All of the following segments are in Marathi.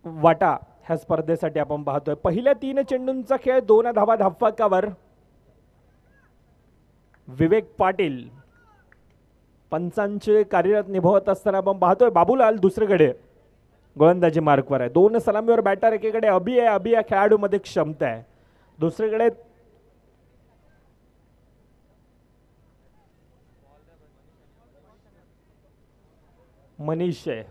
वाटा ह्या स्पर्धेसाठी आपण पाहतोय. पहिल्या 3 चेंडूंचा खेळ 2 धावा धावफलकावर. विवेक पाटील पंचांचे कार्यरत निभावत असताना आपण पाहतोय. बाबूलाल दुसरीकडे गोलंदाजी मार्कवर आहे. 2 सलामीवर बॅटर. एकीकडे अभि आहे. अभि या खेळाडूमध्ये क्षमता आहे. दुसरीकडे मनीष आहे.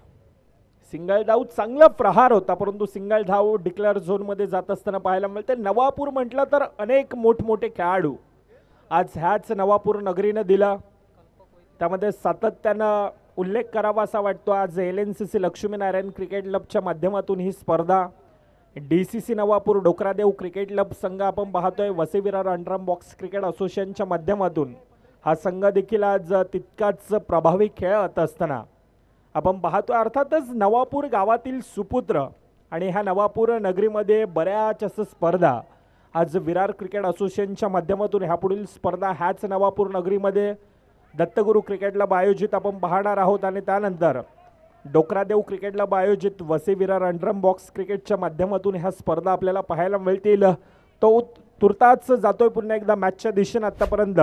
सिंगल धाव चांगला प्रहार होता, परंतु सिंगल धाव डिक्लेअर झोनमध्ये जात असताना पाहायला मिळते. नवापूर म्हटलं तर अनेक मोठमोठे खेळाडू आज ह्याच नवापूर नगरीनं दिला. त्यामध्ये सातत्यानं उल्लेख करावा असा वाटतो. आज LNCC लक्ष्मीनारायण क्रिकेट क्लबच्या माध्यमातून ही स्पर्धा, DCC नवापूर डोकरादेव क्रिकेट क्लब संघ आपण पाहतोय, Vasai Virar underarm box cricket असोसिएशनच्या माध्यमातून हा संघ देखील आज तितकाच प्रभावी खेळत असताना आपण पाहतोय. अर्थातच नवापूर गावातील सुपुत्र आणि ह्या नवापूर नगरीमध्ये बऱ्याच असं स्पर्धा आज विरार क्रिकेट असोसिएशनच्या माध्यमातून ह्यापुढील स्पर्धा ह्याच नवापूर नगरीमध्ये दत्तगुरू क्रिकेट क्लब आयोजित आपण पाहणार आहोत. आणि त्यानंतर डोकरादेव क्रिकेट क्लब आयोजित वसई विरार अंडरआर्म बॉक्स क्रिकेटच्या माध्यमातून ह्या स्पर्धा आपल्याला पाहायला मिळतील. तो तुर्तास जातोय पुन्हा एकदा मॅचच्या दिशेने. आतापर्यंत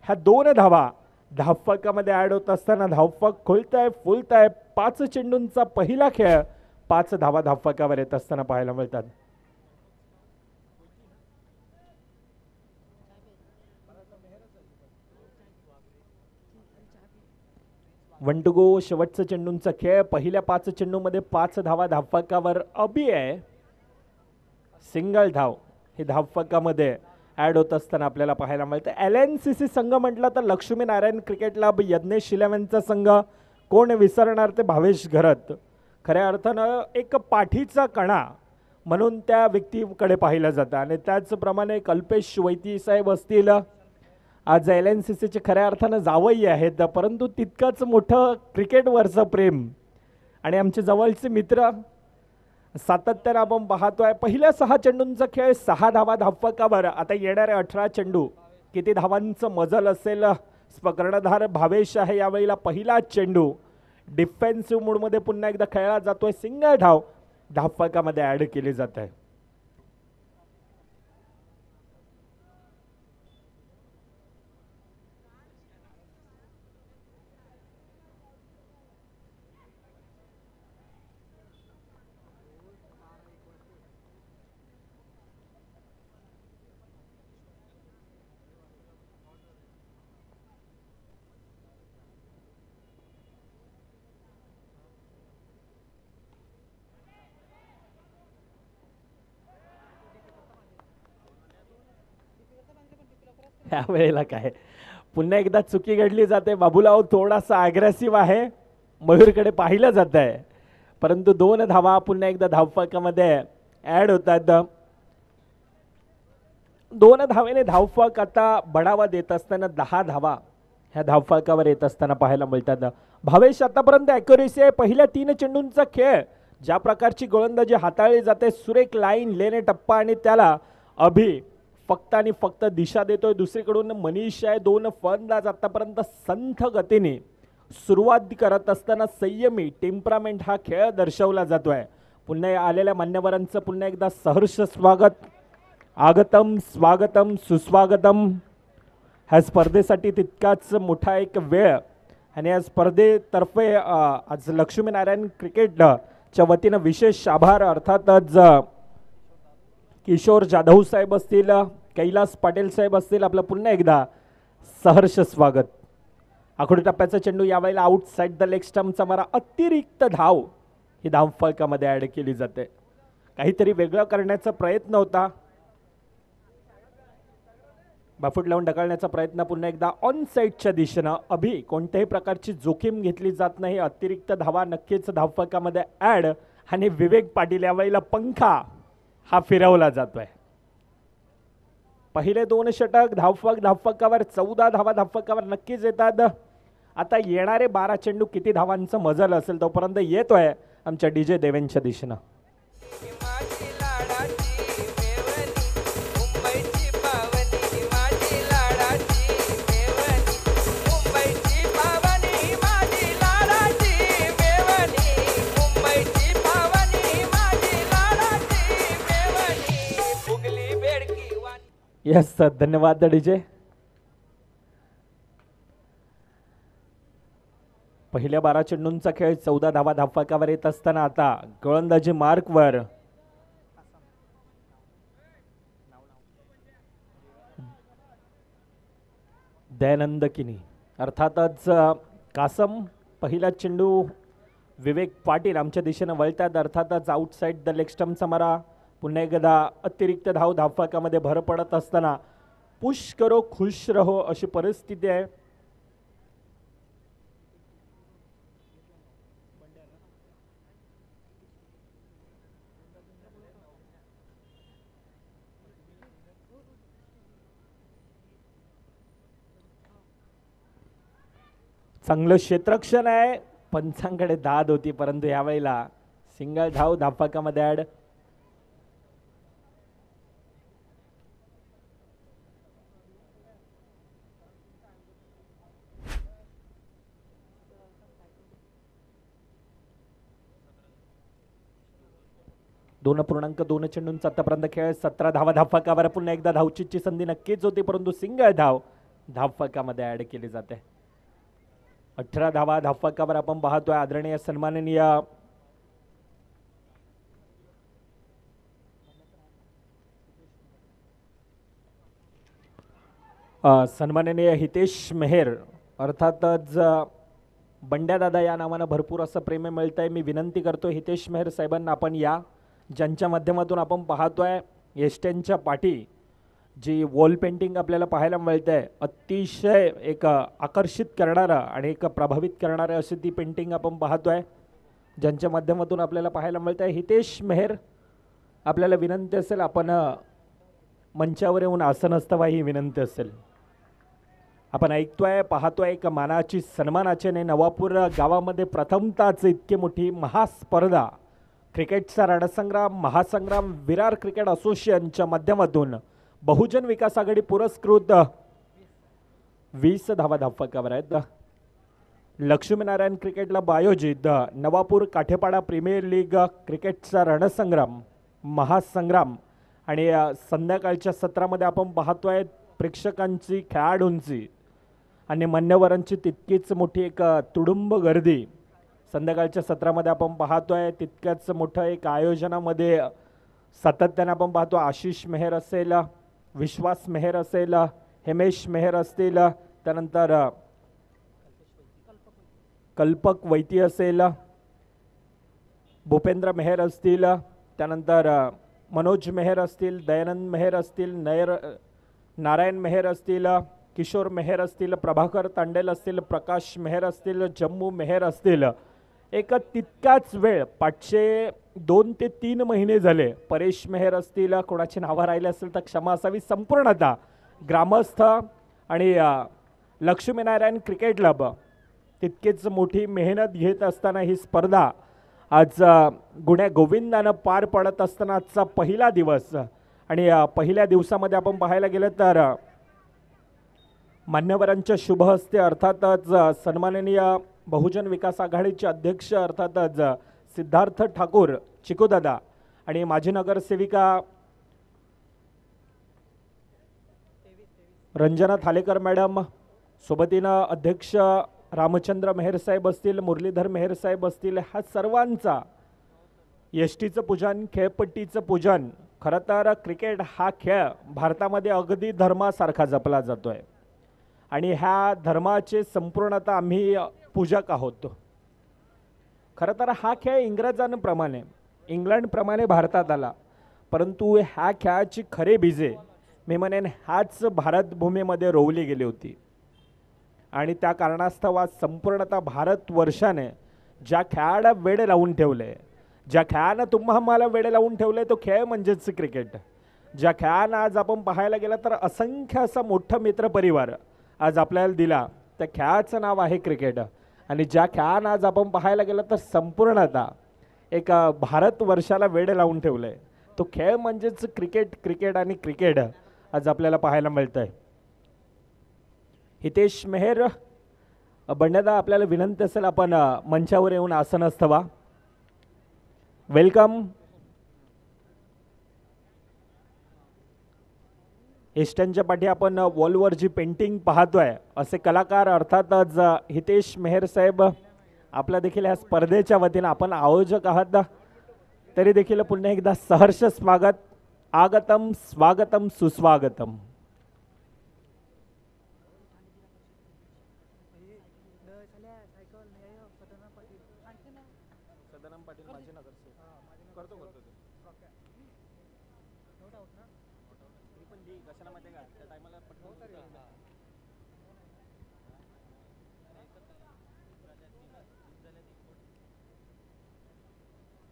ह्या 2 धावा धावफलकामध्ये ॲड होत असताना धावफलक खुलतंय फुलतंय. 5 चेंडूंचा पहिला खेळ 5 धावा धावफलकावर येत असताना पाहायला मिळतात. One two go. शेवटचा चेंडूंचा खेळ. पहिल्या 5 चेंडूमध्ये 5 धावा धावफलकावर. अभि आहे. सिंगल धाव ही धावफलकामध्ये ॲड होत असताना आपल्याला पाहायला मिळतं. LNCC संघ म्हटलं तर लक्ष्मीनारायण क्रिकेट क्लब, यज्ञेश 11चा संघ. कोण विसरणार ते भावेश घरत. खऱ्या अर्थानं एक पाठीचा कणा म्हणून त्या व्यक्तीकडे पाहिलं जातं. आणि त्याचप्रमाणे कल्पेश वैती साहेब असतील, आज LNCCचे खऱ्या अर्थानं जावई आहेत, परंतु तितकंच मोठं क्रिकेटवरचं प्रेम. आणि आमचे जवळचे मित्र सातत्यानं आपण पाहतोय. पहिल्या 6 चेंडूंचा खेळ 6 धावा धावफलकावर. आता येणारे 18 चेंडू किती धावांचं मजल असेल. कर्णधार भावेश आहे. यावेळेला पहिला चेंडू डिफेन्सिव्ह मूडमध्ये पुन्हा एकदा खेळला जातोय. सिंगल धाव धावफलकामध्ये ॲड केली जात आहे. यावेळेला काय पुन्हा एकदा चुकी घडली जाते. बाबूलाव थोडासा अग्रेसिव्ह आहे. मयूरकडे पाहिलं जात आहे, परंतु 2 धावा पुन्हा एकदा धावफलकामध्ये ॲड होतात. 2 धावेने धावफलक आता बढावा देत असताना 10 धावा ह्या धावफलकावर येत असताना पाहायला मिळतात. भावेश आतापर्यंत ॲक्युरेसी आहे. पहिल्या 3 चेंडूंचा खेळ ज्या प्रकारची गोलंदाजी हाताळली जाते, सुरेख लाईन, लेने टप्पा आणि त्याला अभि फक्त आणि फक्त दिशा देतोय. दुसरीकडून मनीष आहे. 2 फलंदाज आतापर्यंत संथ गतीने सुरुवात करत असताना संयमी टेम्परामेंट हा खेळ दर्शवला जातोय. पुन्हा आलेल्या मान्यवरांचं पुन्हा एकदा सहर्ष स्वागत. आगतम स्वागतम सुस्वागतम. ह्या स्पर्धेसाठी तितकाच मोठा एक वेळ आणि या स्पर्धेतर्फे आज लक्ष्मीनारायण क्रिकेटच्या वतीनं विशेष आभार. अर्थातच किशोर जाधव साहेब असतील, कैलास पाटील साहेब असतील, आपलं पुन्हा एकदा सहर्ष स्वागत. आखोडी टप्प्याचा चेंडू यावेळेला आउटसाइड द लेग स्टंपचा मारा. अतिरिक्त धाव ही धावफलकामध्ये ॲड केली जाते. काहीतरी वेगळं करण्याचा प्रयत्न होता. बाफूट लावून ढकलण्याचा प्रयत्न पुन्हा एकदा ऑन साईडच्या दिशेनं. अभि कोणत्याही प्रकारची जोखीम घेतली जात नाही. अतिरिक्त धावा नक्कीच धावफलकामध्ये ॲड. आणि विवेक पाटील यावेळेला पंखा हा फिरवला जातोय. पहिले 2 षटक धावफलकावर 14 धावा धावफलकावर नक्कीच येतात. आता येणारे 12 चेंडू किती धावांचं मजल असेल तोपर्यंत येतोय आमच्या DJ देवेंच्या दिशेनं. यस धन्यवाद डीजे. पहिल्या 12 चेंडूंचा खेळ 14 धावा धावफलकावर येत असताना आता गोलंदाजी मार्कवर दयानंद किनी. अर्थातच कासम पहिला चेंडू विवेक पाटील आमच्या दिशेने वळतात. अर्थातच आउटसाइड द लेग स्टंपचा मारा. पुन्हा एकदा अतिरिक्त धाव धावफलकामध्ये भर पडत असताना पुश करो खुश रहो अशी परिस्थिती आहे. चांगलं क्षेत्ररक्षण आहे. पंचांकडे दाद होती परंतु यावेळेला सिंगल धाव धावफलकामध्ये ॲड. दोन पूर्णांक 2 चेंडूंचा आतापर्यंत खेळ 17 धावा धावफलकावर. पुन्हा एकदा धावचीची संधी नक्कीच होती परंतु सिंगल धाव धावफलकामध्ये ॲड केली जाते. 18 धावा धावफलकावर आपण पाहतोय. आदरणीय सन्माननीय सन्माननीय हितेश मेहर अर्थातच बंड्या दादा या नावानं भरपूर असं प्रेम मिळत आहे. मी विनंती करतो हितेश मेहर साहेबांना आपण या, ज्यांच्या माध्यमातून आपण पाहतोय एस्टेनच्या पाठी जी वॉल पेंटिंग आपल्याला पाहायला मिळते आहे. अतिशय एक आकर्षित करणारं आणि एक प्रभावित करणारं अशी ती पेंटिंग आपण पाहतोय, ज्यांच्या माध्यमातून आपल्याला पाहायला मिळत आहे. हितेश मेहर आपल्याला विनंती असेल आपण मंचावर येऊन आसन असतावा ही विनंती असेल. आपण ऐकतोय पाहतोय एक मानाची सन्मानाची आणि नवापूर गावामध्ये प्रथमताच इतकी मोठी महास्पर्धा क्रिकेटचा रणसंग्राम महासंग्राम विरार क्रिकेट असोसिएशनच्या माध्यमातून बहुजन विकास आघाडी पुरस्कृत 20 धावा धावफलकावर आहेत. लक्ष्मीनारायण क्रिकेट क्लब आयोजित नवापूर काठेपाडा प्रीमियर लीग क्रिकेटचा रणसंग्राम महासंग्राम आणि संध्याकाळच्या सत्रामध्ये आपण पाहतोय प्रेक्षकांची खेळाडूंची आणि मान्यवरांची तितकीच मोठी एक तुडुंब गर्दी संध्याकाळच्या सत्रामध्ये आपण पाहतोय. तितक्याच मोठं एक आयोजनामध्ये सातत्याने आपण पाहतो. आशिष मेहर असेल, विश्वास मेहर असेल, हेमेश मेहर असतील, त्यानंतर कल्पक वैती असेल, भूपेंद्र मेहर असतील, त्यानंतर मनोज मेहर असतील, दयानंद मेहर असतील, नारायण मेहर असतील, किशोर मेहर असतील, प्रभाकर तांडेल असतील, प्रकाश मेहर असतील, जम्मू मेहर असतील. एक तितकाच वेळ 502 ते 3 महिने झाले परेश मेहर असतील. कोणाची नावं राहिले असेल तर क्षमा असावी. संपूर्णतः ग्रामस्थ आणि लक्ष्मीनारायण क्रिकेट क्लब तितकेच मोठी मेहनत घेत असताना ही स्पर्धा आज गुण्या गोविंदानं पार पडत असताना आजचा पहिला दिवस. आणि पहिल्या दिवसामध्ये आपण पाहायला गेलं तर मान्यवरांच्या शुभ हस्ते अर्थातच सन्माननीय बहुजन विकास आघाडीचे अध्यक्ष अर्थातच सिद्धार्थ ठाकूर चिकूदादा आणि माजी नगरसेविका रंजना थालेकर मॅडम, सोबतीनं अध्यक्ष रामचंद्र मेहर साहेब असतील, मुरलीधर मेहर साहेब असतील, हा सर्वांचा यष्टीचं पूजन, खेळपट्टीचं पूजन. खरं तर क्रिकेट हा खेळ भारतामध्ये अगदी धर्मासारखा जपला जातो आहे आणि ह्या धर्माचे संपूर्णतः आम्ही पूजक आहोत. खरं तर हा खेळ इंग्रजांप्रमाणे इंग्लंडप्रमाणे भारतात आला परंतु ह्या खेळाची खरे बीजे मी म्हणेन ह्याच भारतभूमीमध्ये रोवली गेली होती आणि त्या कारणास्तव आज संपूर्णतः भारतवर्षाने ज्या खेळाला वेळ लावून ठेवले, ज्या खेळानं तुम्हाला वेळ लावून ठेवले तो खेळ म्हणजेच क्रिकेट. ज्या खेळानं आज आपण पाहायला गेलं तर असंख्य असा मोठा मित्रपरिवार आज आपल्याला दिला, त्या खेळाचं नाव आहे क्रिकेट. आणि ज्या खेळानं आज आपण पाहायला गेलं तर संपूर्णतः एक भारतवर्षाला वेळ लावून ठेवलंय तो खेळ म्हणजेच क्रिकेट. क्रिकेट आणि क्रिकेट आज आपल्याला पाहायला मिळतंय. हितेश मेहर बंड्यादा आपल्याला विनंती असेल आपण मंचावर येऊन आसन असतावा. वेलकम. इष्टांच्या पाठी आपण वॉलवर जी पेंटिंग पाहतोय असे कलाकार अर्थातच हितेश मेहर साहेब आपला देखील या स्पर्धेच्या वतीनं आपण आयोजक आहात तरी देखील पुन्हा एकदा सहर्ष स्वागत. आगतम स्वागतम सुस्वागतम.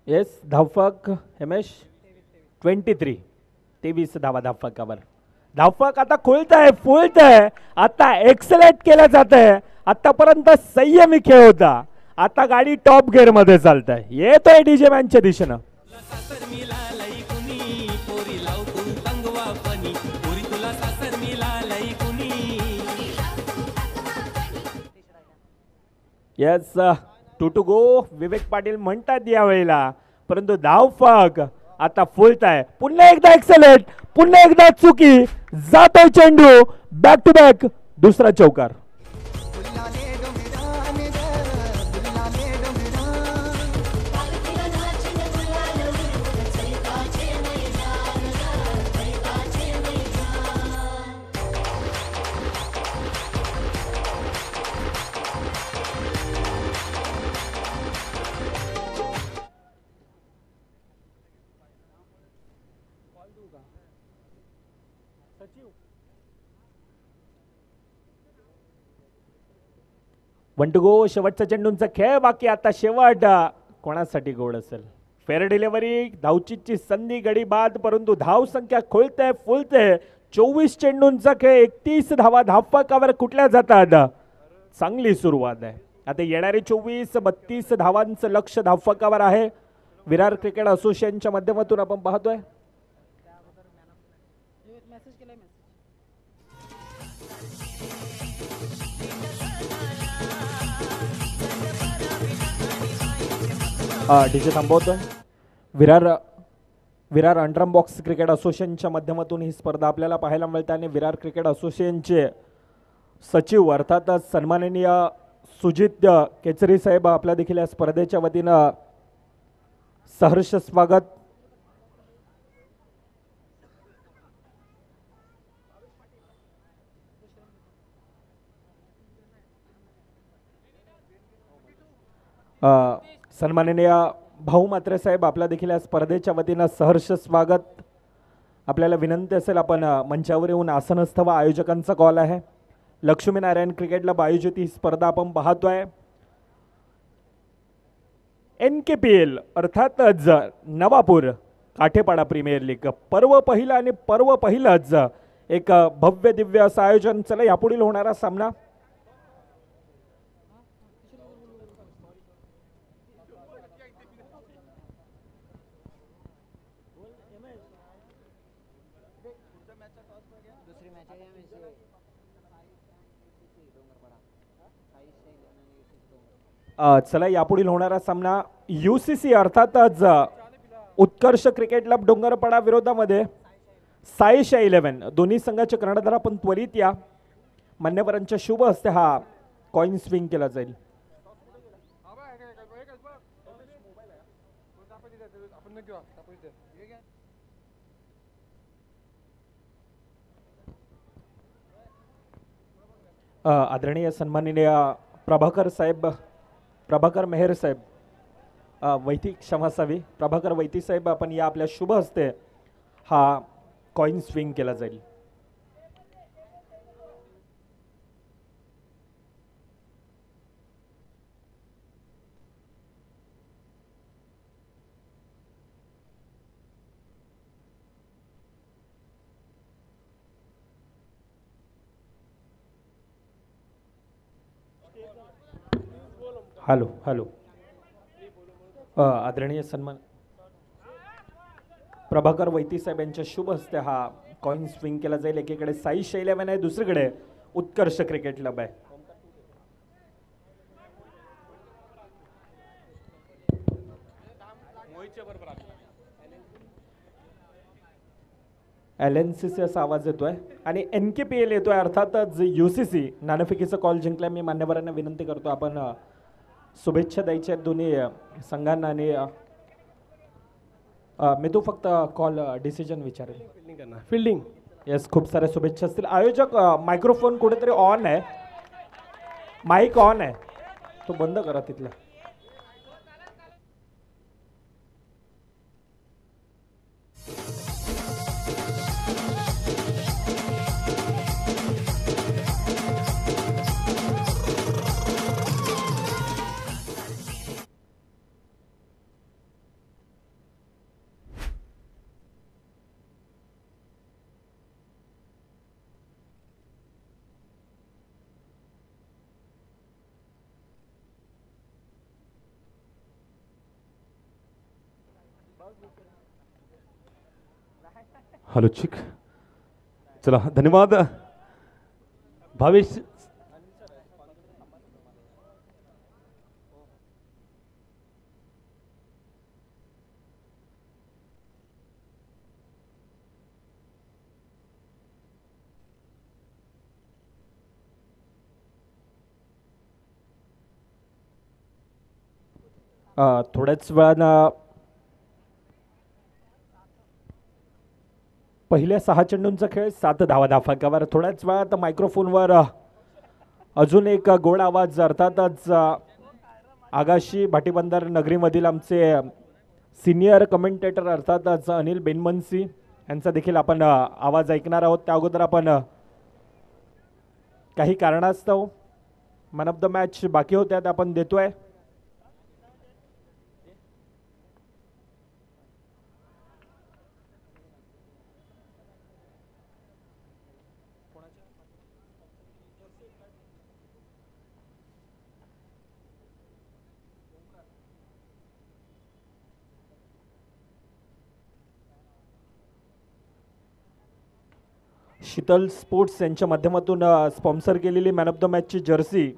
येस धावफक हिमेश 23 धावा धावफकावर. धावफक आता खुलतंय फुलतंय आता एक्सलेट केलं जात आहे. आतापर्यंत संयमी खेळ होता आता गाडी टॉप गिअर मध्ये चालतंय. येतोय डीजे मॅनच्या दिशेनं. येस 2 to go विवेक पाटील म्हणतात यावेळेला परंतु धावफक आता फुलताय. पुन्हा एकदा एक्सलेट पुन्हा एकदा चुकी जातोय चेंडू बॅक टू बॅक दुसरा चौकार. वन टू गो शेवटचा चेंडूंचा खेळ बाकी. आता शेवट कोणासाठी गोड असेल. फेअर डिलिव्हरी धावचीची संधी गडी बाद परंतु धाव संख्या खोलते फुलते. 24 चेंडूंचा खेळ 31 धावा धावफकावर कुठल्या जातात. चांगली सुरुवात आहे. आता येणारे 24-32 धावांचं लक्ष धावफकावर आहे. विरार क्रिकेट असोसिएशनच्या माध्यमातून आपण पाहतोय. डीजे थांबवतोय. विरार अंडरम बॉक्स क्रिकेट असोसिएशनच्या माध्यमातून ही स्पर्धा आपल्याला पाहायला मिळते आणि विरार क्रिकेट असोसिएशनचे सचिव अर्थातच सन्माननीय सुजित केचरी साहेब आपल्या देखील या स्पर्धेच्या वतीनं सहर्ष स्वागत. सन्माननीय भाऊ म्हात्रे साहेब आपल्या देखील या स्पर्धेच्या वतीनं सहर्ष स्वागत. आपल्याला विनंती असेल आपण मंचावर येऊन आसनस्थ व आयोजकांचा कॉल आहे. लक्ष्मीनारायण क्रिकेट क्लब आयोजित ही स्पर्धा आपण पाहतोय. NKPL अर्थातच नवापूर काठेपाडा प्रीमियर लीग पर्व पहिलं आणि पर्व पहिलंच एक भव्य दिव्य असं आयोजन. चला यापुढील होणारा सामना चला यापुढील होणारा सामना UCC अर्थातच उत्कर्ष क्रिकेट क्लब डोंगरपाडा विरोधामध्ये साईशा 11 दोन्ही संघाचे कर्णधार आपण त्वरित या. मान्यवरांच्या शुभ हस्ते हा कॉइन स्विंग केला जाईल. आदरणीय सन्माननीय प्रभाकर मेहर साहेब वैती क्षमा असावी प्रभाकर वैती साहेब आपण या आपल्या शुभ हस्ते हा कॉइन स्विंग केला जाईल. हॅलो हॅलो आदरणीय सन्मान प्रभाकर वैती साहेब यांच्या शुभ हस्ते हा कॉइन स्विंग केला जाईल. एकीकडे साईशा 11 आहे दुसरीकडे उत्कर्ष क्रिकेट क्लब आहे. LNCC असा आवाज येतोय आणि NKPL येतोय, अर्थातच UCC नाणेफेकीचा कॉल जिंकला. मी मान्यवरांना विनंती करतो आपण शुभेच्छा द्यायच्या दोन्ही संघांना आणि मी तो फक्त कॉल डिसिजन विचारेल. फील्डिंग येस, खूप साऱ्या शुभेच्छा असतील. आयोजक मायक्रोफोन कुठेतरी ऑन आहे, माईक ऑन आहे, तो बंद करा तिथला. हॅलो चिक, चला धन्यवाद भावेश. थोड्याच वेळानं पहिल्या 6 चेंडूंचा खेळ 7 धावा धाफाकावर. थोड्याच वेळात मायक्रोफोनवर अजून एक गोड आवाज, अर्थातच आगाशी भाटीबंदर नगरीमधील आमचे सिनियर कमेंटेटर अर्थातच अनिल बेनमनसी यांचा देखील आपण आवाज ऐकणार आहोत. त्या अगोदर आपण काही कारणास्तव मॅन ऑफ द मॅच बाकी होत्या त्या आपण देतोय. शीतल स्पोर्ट्स यांच्या माध्यमातून स्पॉन्सर केलेली मॅन ऑफ द मॅचची जर्सी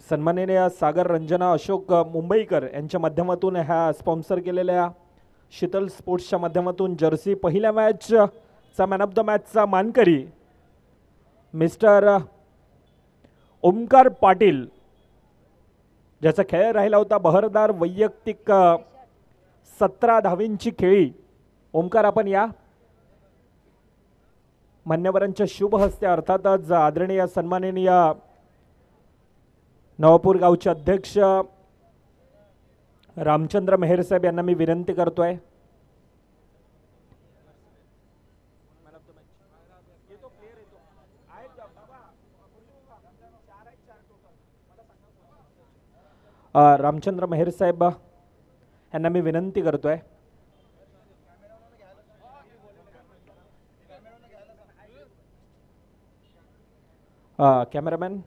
सन्माननीय सागर रंजना अशोक मुंबईकर यांच्या माध्यमातून ह्या स्पॉन्सर केलेल्या शीतल स्पोर्ट्सच्या माध्यमातून जर्सी पहिल्या मॅचचा मॅन ऑफ द मॅचचा मानकरी मिस्टर ओमकार पाटील, ज्याचा खेळ राहिला होता बहरदार वैयक्तिक 17 धावींची खेळी. ओमकार आपण या. मान्यवरांच्या शुभ हस्ते अर्थातच आदरणीय सन्माननीय नवापूर गावचे अध्यक्ष रामचंद्र मेहर साहेब यांना मी विनंती करतोय. रामचंद्र मेहर साहेब यांना मी विनंती करतोय. कॅमेरामॅन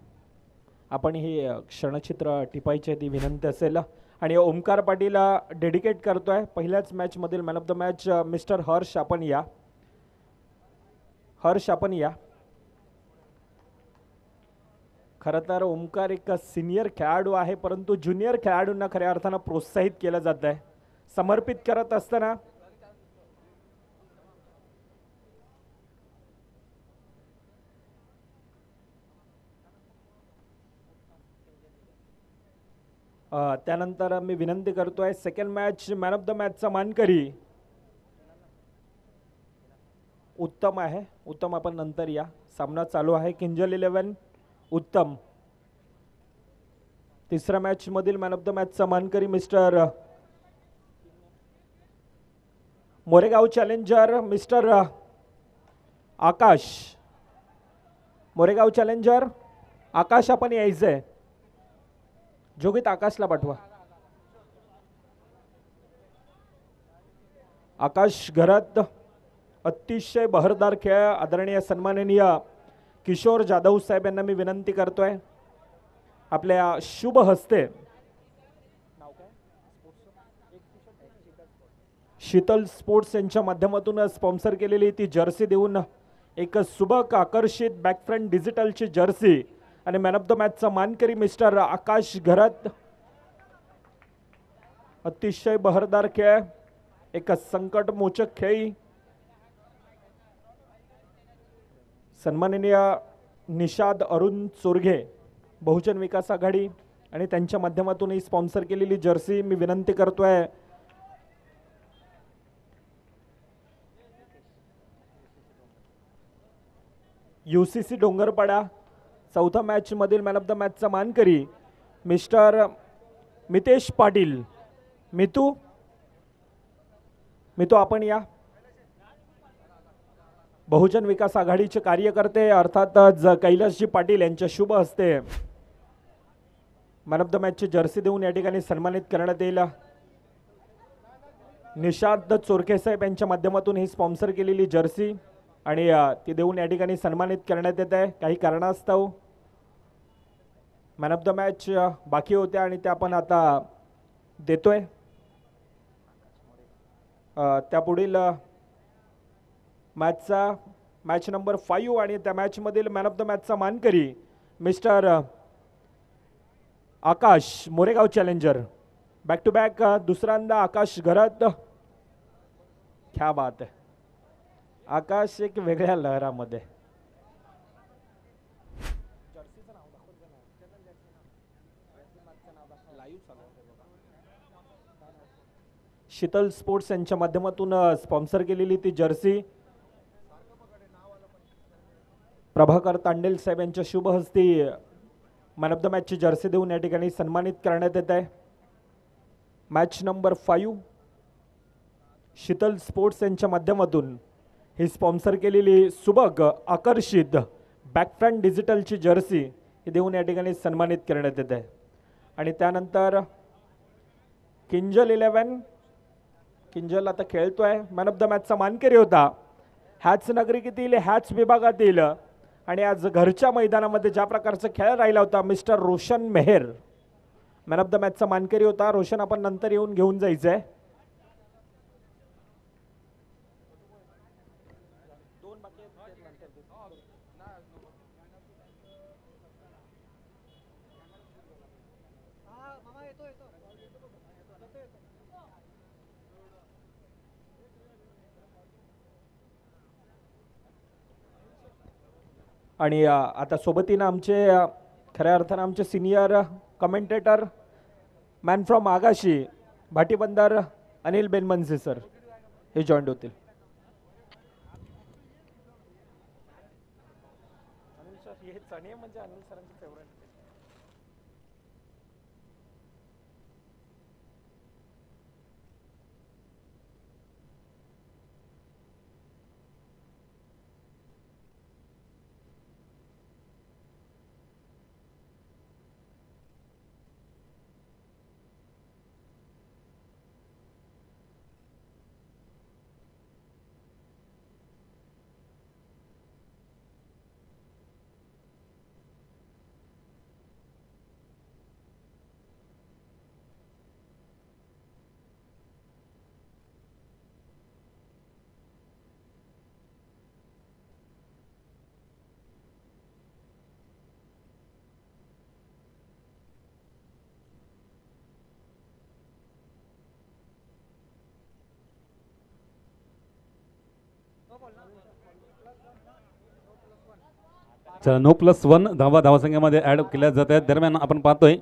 आपण ही क्षणचित्र टिपायची ती विनंती असेल. आणि ओमकार पाटीलला डेडिकेट करतोय पहिल्याच मॅचमधील man of the match mister Harsh आपण या. हर्ष आपण या. खरं तर ओमकार एक सिनियर खेळाडू आहे, परंतु ज्युनियर खेळाडूंना खऱ्या अर्थानं प्रोत्साहित केलं जात आहे. समर्पित करत असताना त्यानंतर मी विनंती करतोय second match man of the मॅचचा मानकरी उत्तम आहे. उत्तम आपण नंतर या. सामना चालू आहे. किंजल 11 उत्तम. तिसऱ्या मॅच मधील मॅन ऑफ द मॅचचा मानकरी mister Moregaon challenger mister Akash. Moregaon challenger आकाश आपण यायचंय. जोगित आकाशला पाठवा. आकाश घरात अतिशय बहरदार खेळ आदरणीय सन्माननीय किशोर जाधव साहेब यांना मी विनंती करतोय आपल्या शुभ हस्ते शीतल स्पोर्ट्स यांच्या माध्यमातून स्पॉन्सर केलेली ती जर्सी देऊन एक सुबक आकर्षित बॅकफ्रंट डिजिटलची जर्सी आणि मॅन ऑफ द मॅचचा मानकरी मिस्टर आकाश घरात. अतिशय बहरदार खेळ एक संकटमोचक खेळी सन्माननीय निषाद अरुण चोरघे बहुजन विकास आघाडी आणि त्यांच्या माध्यमातून ही स्पॉन्सर केलेली जर्सी मी विनंती करतोय UCC डोंगरपाडा चौथा मॅच मधील मॅन ऑफ द मॅचचा मानकरी मिस्टर मितेश पाटील. मितू आपण या. बहुजन विकास आघाडीचे कार्यकर्ते अर्थातच कैलासजी पाटील यांच्या शुभ हस्ते मॅन ऑफ द मॅचची जर्सी देऊन या ठिकाणी सन्मानित करण्यात येईल. निषाद चोरखे साहेब यांच्या माध्यमातून ही स्पॉन्सर केलेली जर्सी आणि ती देऊन या ठिकाणी सन्मानित करण्यात येत आहे. काही कारणास्तव मॅन ऑफ द मॅच बाकी होत्या आणि त्या आपण आता देतोय. त्यापुढील मॅच नंबर 5 आणि त्या मॅचमधील मॅन ऑफ द मॅचचा मानकरी mister Akash Moregaon challenger. Back to back दुसऱ्यांदा आकाश घरात. क्या बात आहे. आकाश एक वेगळ्या लहरामध्ये. शीतल स्पोर्ट्स यांच्या माध्यमातून स्पॉन्सर केलेली ती जर्सी प्रभाकर तांडेल साहेब यांच्या शुभ हस्ती मॅन ऑफ द मॅचची जर्सी देऊन या ठिकाणी सन्मानित करण्यात येत आहे. मॅच नंबर 5 शीतल स्पोर्ट्स यांच्या माध्यमातून ही स्पॉन्सर केलेली सुबक आकर्षित बॅकफ्रंट डिजिटलची जर्सी ही देऊन या ठिकाणी सन्मानित करण्यात येत आहे. आणि त्यानंतर किंजल आता खेळतोय. मॅन ऑफ द मॅचचा मानकरी होता ह्याच नगरिकेतील ह्याच विभागातील आणि आज घरच्या मैदानामध्ये ज्या प्रकारचा खेळ राहिला होता mister Roshan Mehar man of the मॅचचा मानकरी होता. रोशन आपण नंतर येऊन घेऊन जायचंय. आणि आता सोबतीनं आमचे खऱ्या अर्थानं आमचे senior commentator man from Agashi Bhatibandar Anil Benmanse sir हे जॉईंट होतील. चला 9+1 धावा धावसंख्येमध्ये ॲड केल्या जात आहेत. दरम्यान आपण पाहतोय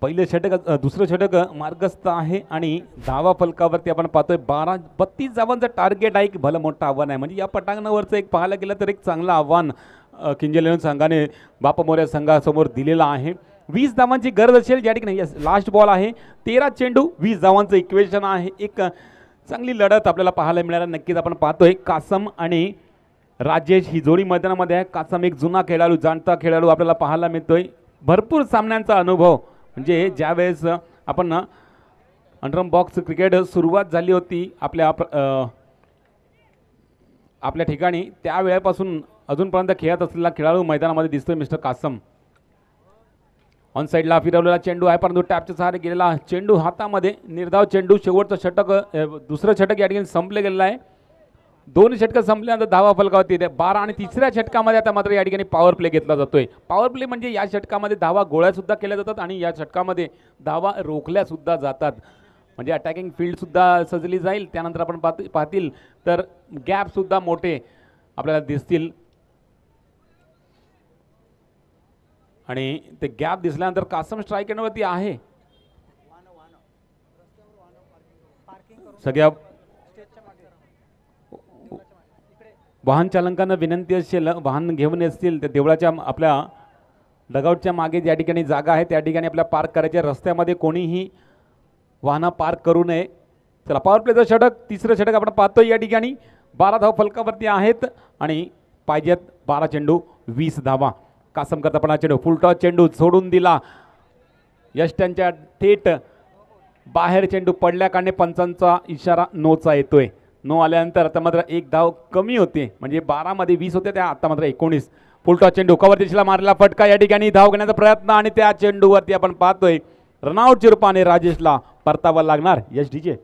पहिले षटक दुसरं षटक मार्गस्थ आहे आणि धावा फलकावरती आपण पाहतोय 32 धावांचं टार्गेट आहे. की भलं मोठं आव्हान आहे. म्हणजे या पटांगणावरचं एक पाहायला गेलं तर एक चांगलं आव्हान किंजल संघाने बापा मोर्या संघासमोर दिलेला आहे. 20 धावांची गरज असेल ज्या ठिकाणी लास्ट बॉल आहे. 13 चेंडू 20 धावांचं इक्वेशन आहे. एक चांगली लढत आपल्याला पाहायला मिळायला नक्कीच आपण पाहतोय. कासम आणि राजेश ही जोडी मैदानामध्ये आहे. कासम एक जुना खेळाडू जाणता खेळाडू आपल्याला पाहायला मिळतोय. भरपूर सामन्यांचा अनुभव. म्हणजे ज्यावेळेस आपण अंडरम बॉक्स क्रिकेट सुरुवात झाली होती आपल्या ठिकाणी त्यावेळेपासून अजूनपर्यंत खेळत असलेला खेळाडू मैदानामध्ये दिसतोय मिस्टर कासम. ऑन साईडला फिरवलेला चेंडू आहे परंतु टॅपच्या सहारे गेलेला चेंडू हातामध्ये निर्धाव चेंडू. शेवटचं षटक दुसरं षटक या ठिकाणी संपले गेलेलं आहे. 2 षटकं संपल्यानंतर धावा फलकावरती 12 आणि तिसऱ्या षटकामध्ये आता मात्र या ठिकाणी पॉवर प्ले घेतला जातोय. पॉवर प्ले म्हणजे या षटकामध्ये धावा गोळ्या सुद्धा केल्या जातात आणि या षटकामध्ये धावा रोखल्या सुद्धा जातात. म्हणजे अटॅकिंग फील्ड सुद्धा सजली जाईल. त्यानंतर आपण पाहतील तर गॅप सुद्धा मोठे आपल्याला दिसतील आणि ते गॅप दिसल्यानंतर कासम स्ट्राईक एंडवरती आहे. सगळ्या वाहन चालकांना विनंती असेल, वाहन घेऊन असतील तर देवळाच्या आपल्या डगआउटच्या मागे ज्या ठिकाणी जागा आहे त्या ठिकाणी आपल्या पार्क करायच्या. रस्त्यामध्ये कोणीही वाहनं पार्क करू नये. चला पॉवर प्लेचं षटक, तिसरं षटक आपण पाहतोय या ठिकाणी. 12 धाव फलकावरती आहेत आणि पाहिजेत 12 चेंडू 20 धावा. कासम करता चेंडू, फुलटॉस चेंडू सोडून दिला. यश त्यांच्या थेट बाहेर चेंडू पडल्या कारणे पंचांचा इशारा नोचा येतोय. नो आल्यानंतर आता मात्र एक धाव कमी होते, म्हणजे 12 मध्ये 20 होते, त्या आता मात्र 19. फुलटॉस चेंडू कव्हर दिशेला मारलेला फटका, या ठिकाणी धाव घेण्याचा प्रयत्न आणि त्या चेंडूवरती आपण पाहतोय रनआउटच्या रूपाने राजेशला परतावा लागणार. यश डीजे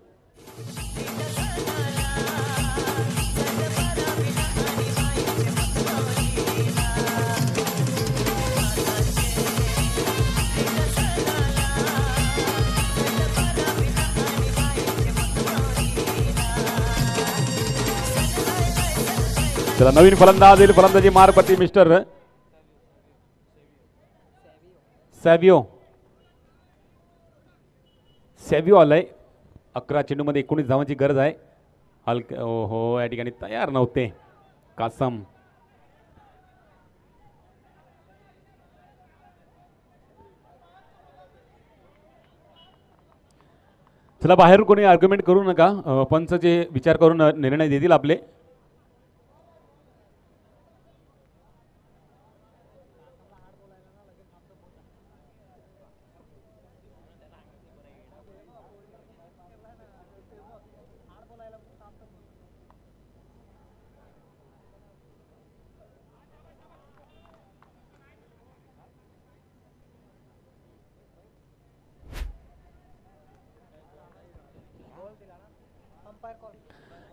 चला नवीन फलंदाज येईल. फलंदाजी मार्गवरती मिस्टर सॅव्हिओ आलाय. 11 चेंडूमध्ये 19 धावांची गरज आहे. हलके हो या ठिकाणी तयार नव्हते कासम. चला बाहेर कोणी आर्ग्युमेंट करू नका. पंच जे विचार करून निर्णय देतील आपले.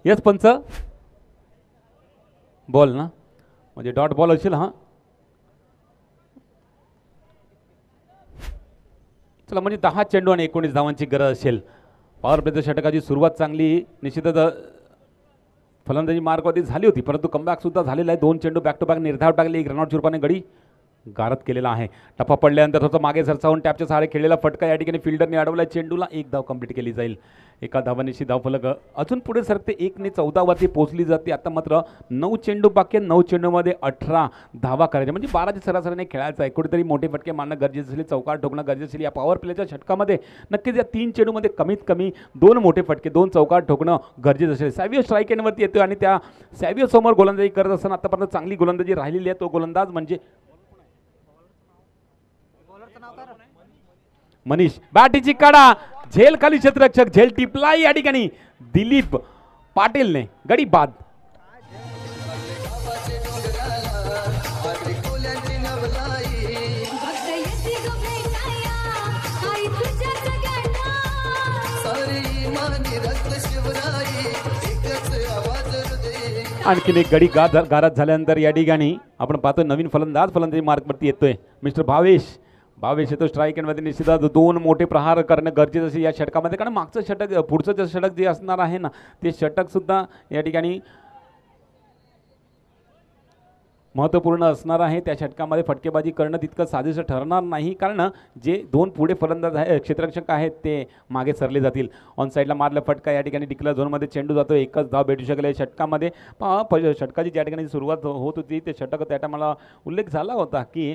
यस पंच बॉल ना, म्हणजे डॉट बॉल असेल. हा चला म्हणजे 10 चेंडू आणि 19 धावांची गरज असेल. पॉवर प्लेच्या षटकाची सुरुवात चांगली निश्चितच फलंदाजी मार्गवरती झाली होती, परंतु कमबॅक सुद्धा झालेला आहे. 2 चेंडू बॅक टू बॅक निर्धाव टाकले. एक रनआउटच्या रूपाने गडी गारद केलेला आहे. टप्पा पडल्यानंतर थोडं मागे सरसावून टॅपच्या सहारे खेळलेला फटका या ठिकाणी फिल्डरने अडवला. चेंडूला 1 धाव कंप्लीट केली जाईल. एका धावानिशी धावफलक अजून पुढे सरकते. 1ने 14 वरती पोहोचली जाते. आता मात्र 9 चेंडू बाकी आहे. 9 चेंडूमध्ये 18 धावा करायच्या, म्हणजे 12च्या सरासरीने खेळायचं आहे. कुठेतरी मोठे फटके मारणं गरजेचं असेल, चौकार ठोकणं गरजेचं असेल. या पॉवर प्लेच्या षटकामध्ये नक्कीच या 3 चेंडूमध्ये कमीत कमी 2 मोठे फटके, 2 चौकार ठोकणं गरजेचं असेल. सॅव्हिओ स्ट्राईक एंडवरती येतोय आणि त्या सॅव्हिओ समोर गोलंदाजी करत असताना आतापर्यंत चांगली गोलंदाजी राहिलेली आहे. तो गोलंदाज म्हणजे मनीष. बॅटीची कडा, झेल खाली क्षेत्ररक्षक, झेल टिपला या ठिकाणी दिलीप पाटीलने. गडी बाद. आणखीन एक गडी गारद झाल्यानंतर या ठिकाणी आपण पाहतोय नवीन फलंदाज फलंदाजी मार्कवरती येतोय. मिस्टर भावेश येतो स्ट्राईक एंडमध्ये. निश्चितच 2 मोठे प्रहार करणं गरजेचं असेल या षटकामध्ये, कारण मागचं षटक पुढचं जे षटक जे असणार आहे ना ते षटक सुद्धा या ठिकाणी महत्त्वपूर्ण असणार आहे. त्या षटकामध्ये फटकेबाजी करणं तितकं साजेसं ठरणार नाही, कारण जे 2 पुढे फलंदाज आहे क्षेत्ररक्षक आहेत ते मागे सरले जातील. ऑन साईडला मारलं फटका, या ठिकाणी डिक्लेअर झोनमध्ये चेंडू जातो. एकच धाव भेटू शकेल या षटकामध्ये. षटकाची ज्या ठिकाणी सुरुवात होत होती ते षटक त्या टायमाला उल्लेख झाला होता की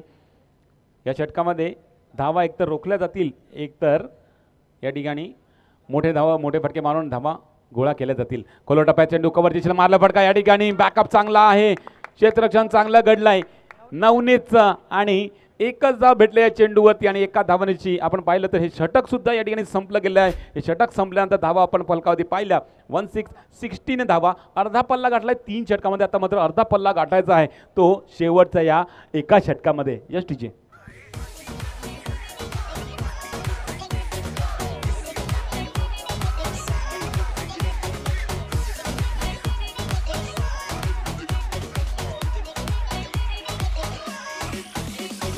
या षटकामध्ये धावा एकतर रोखल्या जातील, एकतर या ठिकाणी मोठे फटके मारून धावा गोळा केल्या जातील. खोलो टप्प्यात चेंडू कव्हर दिशेला मारला फटका, या ठिकाणी बॅकअप चांगला आहे. क्षेत्ररक्षण चांगलं घडलंय. 9नेच आणि एकच धाव भेटले या चेंडूवरती आणि एका धावानेची आपण पाहिलं तर हे षटक सुद्धा या ठिकाणी संपलं गेलं आहे. हे षटक संपल्यानंतर धावा आपण फलकावरती पाहिल्या 16 धावा. अर्धा पल्ला गाठलाय 3 षटकामध्ये. आता मात्र अर्धा पल्ला गाठायचा आहे तो शेवटचा या एका षटकामध्ये. यश टीचे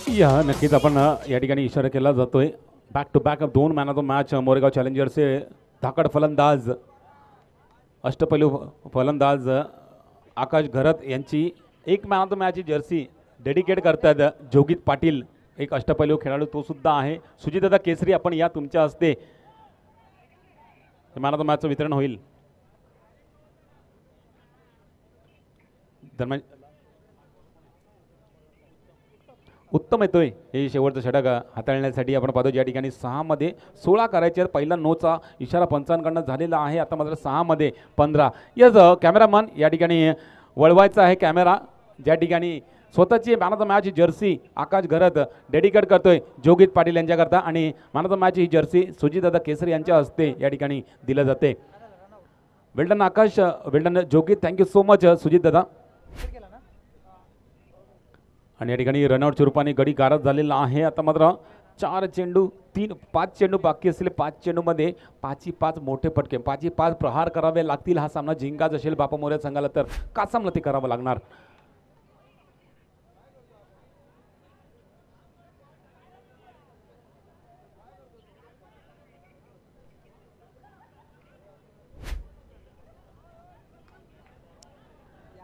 या नक्कीच आपण या ठिकाणी इशारा केला जातोय. Back to back 2 man of the match Moregaon चॅलेंजर्सचे धाकड फलंदाज अष्टपैलू फलंदाज आकाश घरत यांची एक मॅन ऑफ द मॅचची जर्सी डेडिकेट करतात जोगित पाटील, एक अष्टपैलू खेळाडू तो सुद्धा आहे. सुजितदादा केसरी आपण या तुमच्या हस्ते मॅन ऑफ द मॅचचं वितरण होईल. दरम्यान उत्तम येतोय हे शेवटचं षटक हाताळण्यासाठी आपण पाहतो. ज्या ठिकाणी 6 मध्ये 16 करायचे, पहिला नोचा इशारा पंचांकडनं झालेला आहे. आता मात्र 6 मध्ये 15. यस कॅमेरामन या ठिकाणी वळवायचा आहे कॅमेरा. ज्या ठिकाणी स्वतःची man of the match jersey Akash Gharat dedicate करतोय जोगित पाटील यांच्याकरता आणि मॅन ऑफ द मॅच ही जर्सी सुजितदादा केसरी यांच्या हस्ते या ठिकाणी दिलं जाते. Well done Akash, well done Jogit, thank you so much सुजितदादा. आणि या ठिकाणी रनआउट स्वरूपाने गडी गारद झालेला आहे. आता मात्र 4 चेंडू 5 चेंडू बाकी असलेले 5 चेंडूमध्ये 5 मोठे फटके 5 प्रहार करावे लागतील. हा सामना जिंकायचा असेल बापा मोरे संघाला तर कासामला ते करावं लागणार.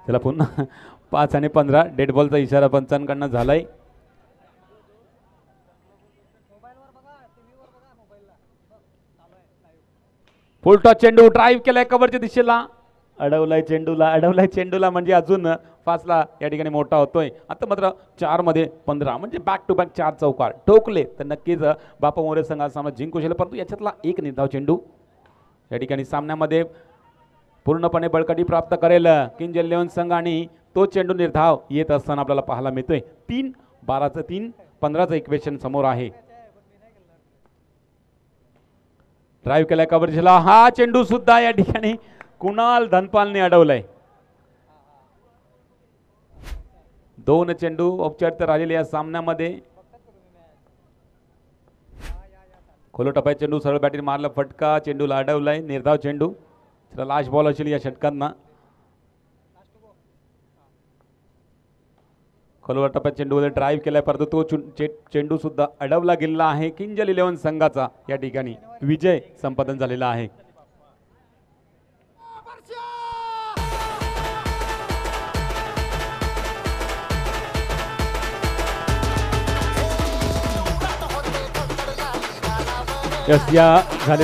त्याला पुन्हा 5 आणि 15 डेड बॉलचा इशारा पंचांकडनं झालाय. फुलटॉ चेंडू ड्राईव्ह केलाय कव्हरच्या दिशेला, अडवलाय चेंडूला म्हणजे अजून फासला या ठिकाणी मोठा होतोय. आता मात्र 4 मध्ये 15 म्हणजे बॅक टू बॅक 4 चौकार ठोकले तर नक्कीच बापा मोरे संघ सामना जिंकू शकेल. परंतु याच्यातला एक निर्धाव चेंडू या ठिकाणी सामन्यामध्ये पूर्णपणे बळकटी प्राप्त करेल किंग्ज 11 संघ आणि तो चेंडू निर्धाव येत असताना आपल्याला पाहायला मिळतोय. 3-12चं 3-15चं इक्वेशन समोर आहे. ड्राईव्ह केलाय कव्हरेजला, हा चेंडू सुद्धा या ठिकाणी कुणाल धनपालने अडवलाय. 2 चेंडू औपचारिक राहिलेले या सामन्यामध्ये. खोलो टप्प्यात चेंडू सरळ बॅटीने मारला फटका, चेंडूला अडवलाय. निर्धाव चेंडू लास्ट बॉल असेल या षटकांना. खोलवर टप्प्यात चेंडूमध्ये ड्राईव्ह केलाय परंतु तो चेंडू सुद्धा अडवला गेलेला आहे. किंग्ज 11 संघाचा या ठिकाणी विजय संपादन झालेला आहे. यस या झालेल्या